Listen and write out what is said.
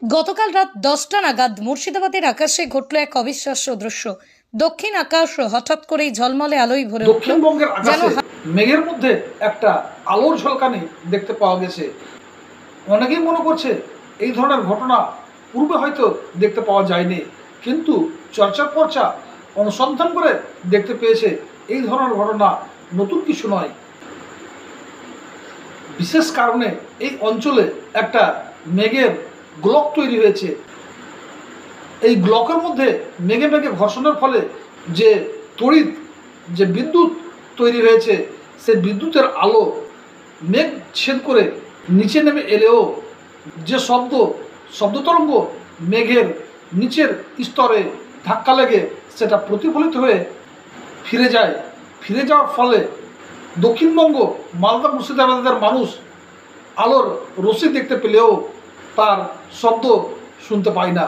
গতকাল রাত 10টা নাগাদ মুর্শিদাবাদের আকাশে ঘটল এক অবিশ্বাস্য দৃশ্য। দক্ষিণ আকাশ হঠাৎ করেই ঝলমলে আলোয় ভরে উঠল। দক্ষিণবঙ্গের আকাশে মেঘের মধ্যে একটা আলোর ঝলকানি দেখতে পাওয়া গেছে। অনেকেই মনে করছে এই ধরনের ঘটনা পূর্বে হয়তো দেখতে পাওয়া যায়নি, কিন্তু চর্চা অনুসন্ধান করে দেখতে পেয়েছে এই ধরনের ঘটনা নতুন কিছু নয়। বিশেষ কারণে এই অঞ্চলে একটা মেঘের গ্লক তৈরি হয়েছে। এই গ্লকের মধ্যে মেঘে মেঘে ঘর্ষণের ফলে যে তড়িৎ যে বিদ্যুৎ তৈরি হয়েছে, সে বিদ্যুতের আলো মেঘ ছেদ করে নিচে নেমে এলেও যে শব্দ তরঙ্গ মেঘের নিচের স্তরে ধাক্কা লেগে সেটা প্রতিফলিত হয়ে ফিরে যাওয়ার ফলে দক্ষিণবঙ্গ মালদা মুর্শিদাবাদের মানুষ আলোর রশ্মি দেখতে পেলেও তার শব্দ শুনতে পায় না।